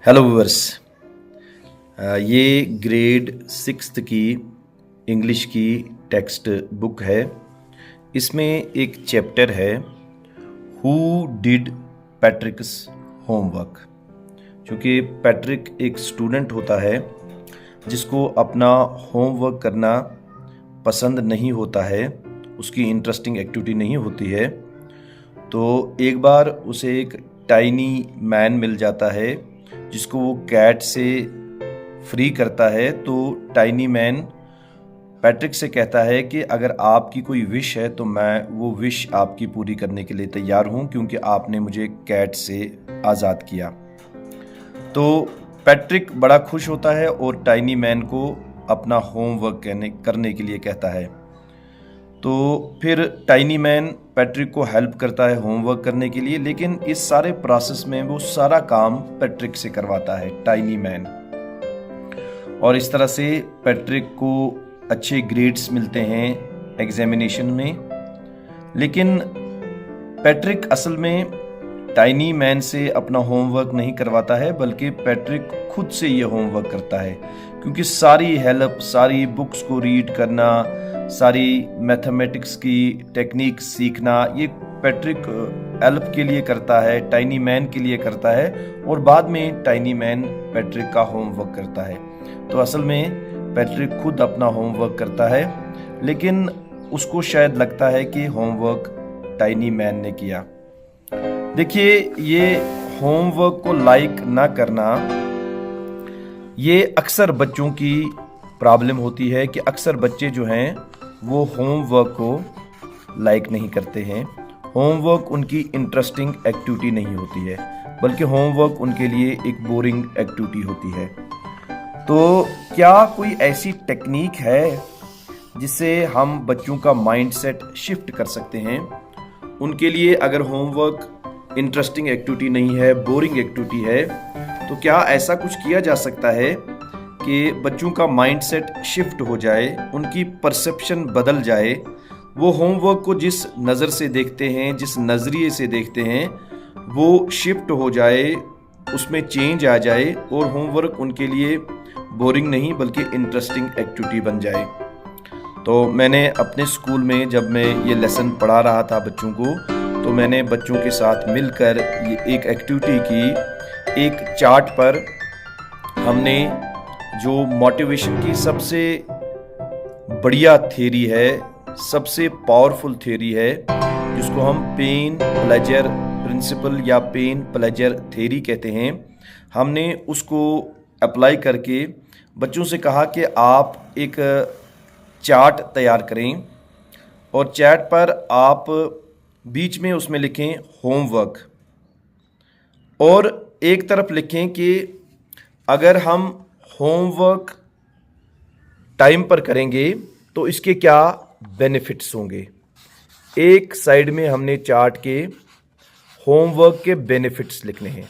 Hello viewers. ये grade 6th की English की टेक्स्ट बुक है। इसमें एक चैप्टर है हु डिड पैट्रिक्स होमवर्क। क्योंकि पैट्रिक एक स्टूडेंट होता है जिसको अपना होमवर्क करना पसंद नहीं होता है, उसकी इंटरेस्टिंग एक्टिविटी नहीं होती है। तो एक बार उसे एक टाइनी मैन मिल जाता है जिसको वो कैट से फ्री करता है। तो टाइनी मैन पैट्रिक से कहता है कि अगर आपकी कोई विश है तो मैं वो विश आपकी पूरी करने के लिए तैयार हूँ, क्योंकि आपने मुझे कैट से आज़ाद किया। तो पैट्रिक बड़ा खुश होता है और टाइनी मैन को अपना होमवर्क करने के लिए कहता है। तो फिर टाइनी मैन पैट्रिक को हेल्प करता है होमवर्क करने के लिए, लेकिन इस सारे प्रोसेस में वो सारा काम पैट्रिक से करवाता है टाइनी मैन। और इस तरह से पैट्रिक को अच्छे ग्रेड्स मिलते हैं एग्जामिनेशन में। लेकिन पैट्रिक असल में टाइनी मैन से अपना होमवर्क नहीं करवाता है, बल्कि पैट्रिक खुद से ये होमवर्क करता है। क्योंकि सारी हेल्प, सारी बुक्स को रीड करना, सारी मैथमेटिक्स की टेक्निक सीखना, ये पैट्रिक हेल्प के लिए करता है, टाइनी मैन के लिए करता है। और बाद में टाइनी मैन पैट्रिक का होमवर्क करता है। तो असल में पैट्रिक खुद अपना होमवर्क करता है, लेकिन उसको शायद लगता है कि होमवर्क टाइनी मैन ने किया। देखिए, ये होमवर्क को लाइक ना करना, ये अक्सर बच्चों की प्रॉब्लम होती है कि अक्सर बच्चे जो हैं वो होमवर्क को लाइक नहीं करते हैं। होमवर्क उनकी इंटरेस्टिंग एक्टिविटी नहीं होती है, बल्कि होमवर्क उनके लिए एक बोरिंग एक्टिविटी होती है। तो क्या कोई ऐसी टेक्निक है जिससे हम बच्चों का माइंडसेट शिफ्ट कर सकते हैं? उनके लिए अगर होमवर्क इंटरेस्टिंग एक्टिविटी नहीं है, बोरिंग एक्टिविटी है, तो क्या ऐसा कुछ किया जा सकता है कि बच्चों का माइंडसेट शिफ्ट हो जाए, उनकी परसेप्शन बदल जाए, वो होमवर्क को जिस नज़र से देखते हैं, जिस नज़रिए से देखते हैं, वो शिफ्ट हो जाए, उसमें चेंज आ जाए और होमवर्क उनके लिए बोरिंग नहीं बल्कि इंटरेस्टिंग एक्टिविटी बन जाए। तो मैंने अपने स्कूल में जब मैं ये लेसन पढ़ा रहा था बच्चों को, तो मैंने बच्चों के साथ मिलकर ये एक एक्टिविटी की। एक चार्ट पर हमने जो मोटिवेशन की सबसे बढ़िया थ्योरी है, सबसे पावरफुल थ्योरी है, जिसको हम पेन प्लेजर प्रिंसिपल या पेन प्लेजर थ्योरी कहते हैं, हमने उसको अप्लाई करके बच्चों से कहा कि आप एक चार्ट तैयार करें और चार्ट पर आप बीच में उसमें लिखें होमवर्क, और एक तरफ लिखें कि अगर हम होमवर्क टाइम पर करेंगे तो इसके क्या बेनिफिट्स होंगे। एक साइड में हमने चार्ट के होमवर्क के बेनिफिट्स लिखने हैं,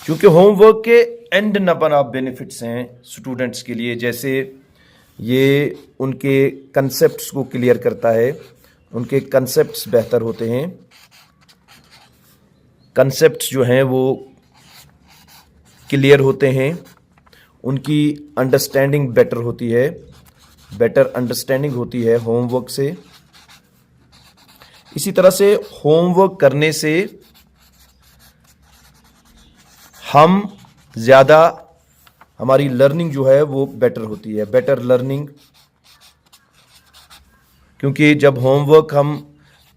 क्योंकि होमवर्क के एंड नंबर ऑफ बेनिफिट्स हैं स्टूडेंट्स के लिए। जैसे ये उनके कंसेप्ट्स को क्लियर करता है, उनके कंसेप्ट्स बेहतर होते हैं, कंसेप्ट्स जो हैं वो क्लियर होते हैं, उनकी अंडरस्टैंडिंग बेटर होती है, बेटर अंडरस्टैंडिंग होती है होमवर्क से। इसी तरह से होमवर्क करने से हम ज़्यादा, हमारी लर्निंग जो है वो बेटर होती है, बेटर लर्निंग। क्योंकि जब होमवर्क हम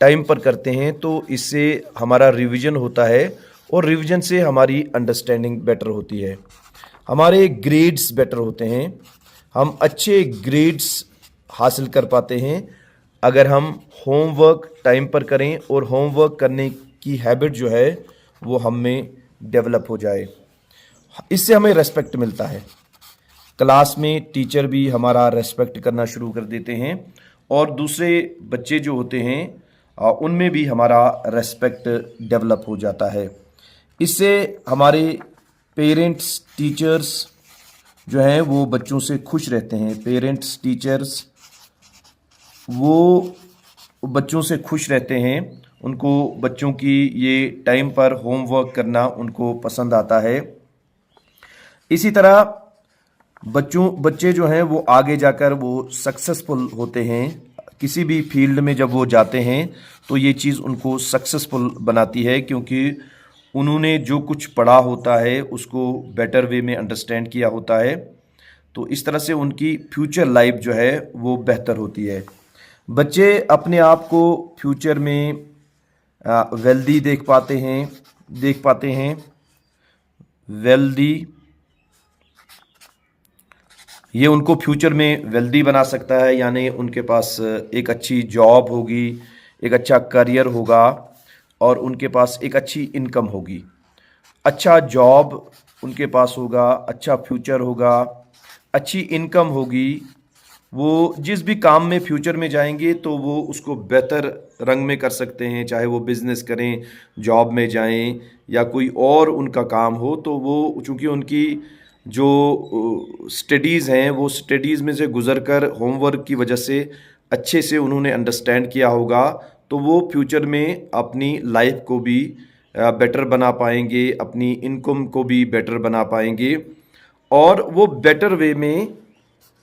टाइम पर करते हैं तो इससे हमारा रिवीजन होता है और रिवीजन से हमारी अंडरस्टैंडिंग बेटर होती है, हमारे ग्रेड्स बेटर होते हैं, हम अच्छे ग्रेड्स हासिल कर पाते हैं अगर हम होमवर्क टाइम पर करें और होमवर्क करने की हैबिट जो है वो हम में डेवलप हो जाए। इससे हमें रेस्पेक्ट मिलता है, क्लास में टीचर भी हमारा रेस्पेक्ट करना शुरू कर देते हैं और दूसरे बच्चे जो होते हैं उनमें भी हमारा रेस्पेक्ट डेवलप हो जाता है। इससे हमारे पेरेंट्स, टीचर्स जो हैं वो बच्चों से खुश रहते हैं। पेरेंट्स, टीचर्स वो बच्चों से खुश रहते हैं उनको बच्चों की ये टाइम पर होमवर्क करना उनको पसंद आता है। इसी तरह बच्चे जो हैं वो आगे जाकर वो सक्सेसफुल होते हैं। किसी भी फील्ड में जब वो जाते हैं तो ये चीज़ उनको सक्सेसफुल बनाती है, क्योंकि उन्होंने जो कुछ पढ़ा होता है उसको बेटर वे में अंडरस्टैंड किया होता है। तो इस तरह से उनकी फ्यूचर लाइफ जो है वो बेहतर होती है। बच्चे अपने आप को फ्यूचर में वेल्दी देख पाते हैं। वेल्दी, ये उनको फ्यूचर में वेल्दी बना सकता है, यानी उनके पास एक अच्छी जॉब होगी, एक अच्छा करियर होगा और उनके पास एक अच्छी इनकम होगी। अच्छा जॉब उनके पास होगा, अच्छा फ्यूचर होगा, अच्छी इनकम होगी। वो जिस भी काम में फ्यूचर में जाएंगे तो वो उसको बेहतर रंग में कर सकते हैं, चाहे वो बिज़नेस करें, जॉब में जाएं या कोई और उनका काम हो। तो वो चूँकि उनकी जो स्टडीज़ हैं वो स्टडीज़ में से गुज़र कर होमवर्क की वजह से अच्छे से उन्होंने अंडरस्टैंड किया होगा, तो वो फ्यूचर में अपनी लाइफ को भी बेटर बना पाएंगे, अपनी इनकम को भी बेटर बना पाएंगे और वो बेटर वे में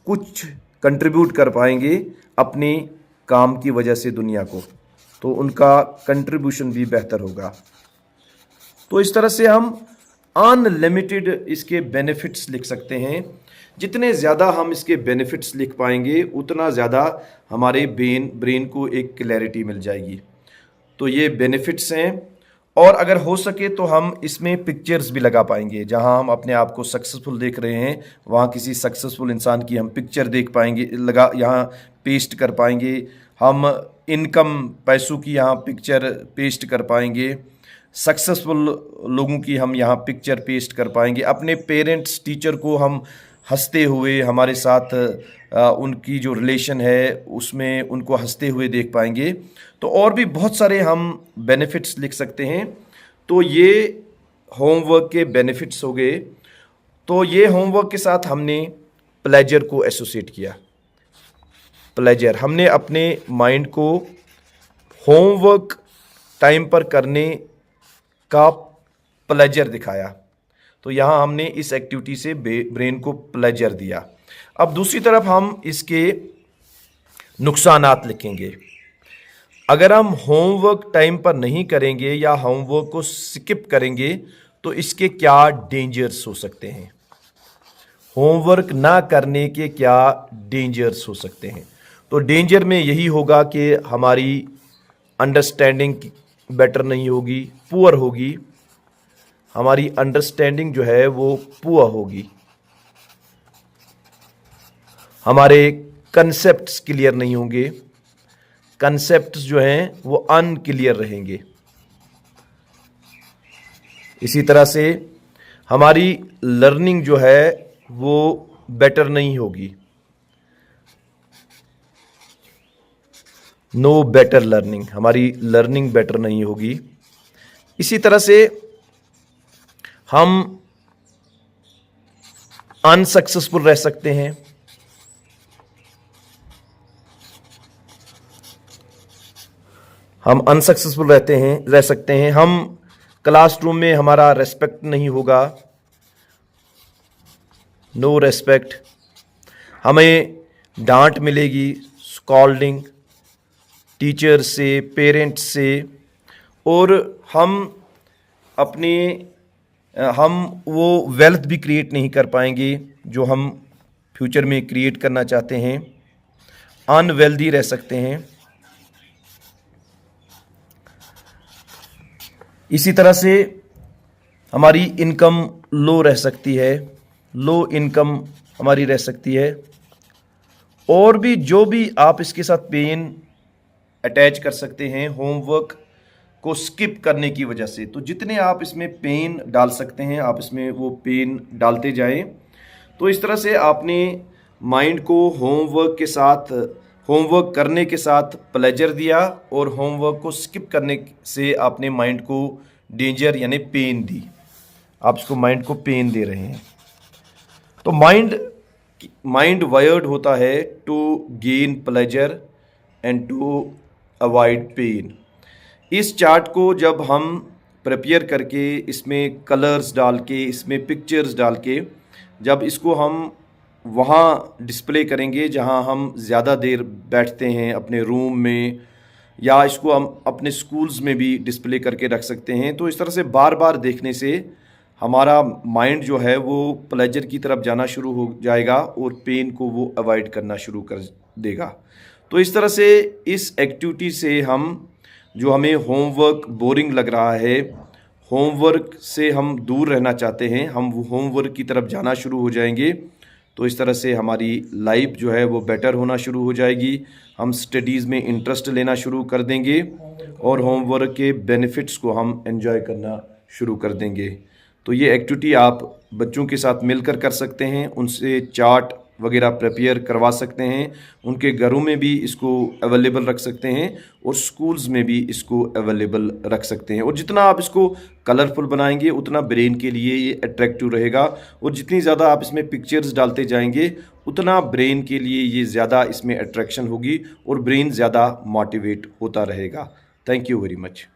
कुछ कंट्रीब्यूट कर पाएंगे अपने काम की वजह से दुनिया को, तो उनका कंट्रीब्यूशन भी बेहतर होगा। तो इस तरह से हम अनलिमिटेड इसके बेनिफिट्स लिख सकते हैं। जितने ज़्यादा हम इसके बेनिफिट्स लिख पाएंगे उतना ज़्यादा हमारे ब्रेन को एक क्लैरिटी मिल जाएगी। तो ये बेनिफिट्स हैं। और अगर हो सके तो हम इसमें पिक्चर्स भी लगा पाएंगे। जहां हम अपने आप को सक्सेसफुल देख रहे हैं वहां किसी सक्सेसफुल इंसान की हम पिक्चर देख पाएंगे, यहाँ पेस्ट कर पाएंगे। हम इनकम पैसों की यहाँ पिक्चर पेस्ट कर पाएंगे। सक्सेसफुल लोगों की हम यहाँ पिक्चर पेस्ट कर पाएंगे। अपने पेरेंट्स, टीचर को हम हंसते हुए, हमारे साथ उनकी जो रिलेशन है उसमें उनको हंसते हुए देख पाएंगे। तो और भी बहुत सारे हम बेनिफिट्स लिख सकते हैं। तो ये होमवर्क के बेनिफिट्स हो गए। तो ये होमवर्क के साथ हमने प्लेजर को एसोसिएट किया। प्लेजर, हमने अपने माइंड को होमवर्क टाइम पर करने का प्लेजर दिखाया। तो यहाँ हमने इस एक्टिविटी से ब्रेन को प्लेजर दिया। अब दूसरी तरफ हम इसके नुकसानात लिखेंगे। अगर हम होमवर्क टाइम पर नहीं करेंगे या होमवर्क को स्किप करेंगे तो इसके क्या डेंजर्स हो सकते हैं, होमवर्क ना करने के क्या डेंजर्स हो सकते हैं। तो डेंजर में यही होगा कि हमारी अंडरस्टैंडिंग बेटर नहीं होगी, पुअर होगी। हमारी अंडरस्टैंडिंग जो है वो पुअर होगी। हमारे कंसेप्ट्स क्लियर नहीं होंगे, कंसेप्ट्स जो हैं वो अनक्लियर रहेंगे। इसी तरह से हमारी लर्निंग जो है वो बेटर नहीं होगी, नो बेटर लर्निंग, हमारी लर्निंग बेटर नहीं होगी। इसी तरह से हम अनसक्सेसफुल रह सकते हैं। हम अनसक्सेसफुल रह सकते हैं। हम क्लासरूम में हमारा रेस्पेक्ट नहीं होगा, नो रेस्पेक्ट। हमें डांट मिलेगी, स्कॉल्डिंग, टीचर से, पेरेंट्स से। और हम वो वेल्थ भी क्रिएट नहीं कर पाएंगे जो हम फ्यूचर में क्रिएट करना चाहते हैं। अनवेल्दी रह सकते हैं। इसी तरह से हमारी इनकम लो रह सकती है, लो इनकम हमारी रह सकती है। और भी जो भी आप इसके साथ पेन अटैच कर सकते हैं होमवर्क को स्किप करने की वजह से, तो जितने आप इसमें पेन डाल सकते हैं आप इसमें वो पेन डालते जाएं। तो इस तरह से आपने माइंड को होमवर्क करने के साथ प्लेजर दिया और होमवर्क को स्किप करने से आपने माइंड को डेंजर यानी पेन दी। आप इसको माइंड को पेन दे रहे हैं। तो माइंड वायर्ड होता है to gain pleasure and to avoid pain. इस चार्ट को जब हम प्रिपेयर करके इसमें कलर्स डाल के, इसमें पिक्चर्स डाल के जब इसको हम वहाँ डिस्प्ले करेंगे जहाँ हम ज़्यादा देर बैठते हैं अपने रूम में, या इसको हम अपने स्कूल्स में भी डिस्प्ले करके रख सकते हैं, तो इस तरह से बार बार देखने से हमारा माइंड जो है वो प्लेजर की तरफ जाना शुरू हो जाएगा और पेन को वो अवॉइड करना शुरू कर देगा। तो इस तरह से इस एक्टिविटी से हम, जो हमें होमवर्क बोरिंग लग रहा है, होमवर्क से हम दूर रहना चाहते हैं, हम होमवर्क की तरफ जाना शुरू हो जाएंगे। तो इस तरह से हमारी लाइफ जो है वो बेटर होना शुरू हो जाएगी, हम स्टडीज़ में इंटरेस्ट लेना शुरू कर देंगे और होमवर्क के बेनिफिट्स को हम एंजॉय करना शुरू कर देंगे। तो ये एक्टिविटी आप बच्चों के साथ मिलकर कर सकते हैं, उनसे चार्ट वगैरह प्रिपेयर करवा सकते हैं, उनके घरों में भी इसको अवेलेबल रख सकते हैं और स्कूल्स में भी इसको अवेलेबल रख सकते हैं। और जितना आप इसको कलरफुल बनाएंगे उतना ब्रेन के लिए ये अट्रैक्टिव रहेगा, और जितनी ज़्यादा आप इसमें पिक्चर्स डालते जाएंगे उतना ब्रेन के लिए ये ज़्यादा इसमें अट्रैक्शन होगी और ब्रेन ज़्यादा मोटिवेट होता रहेगा। Thank you very much.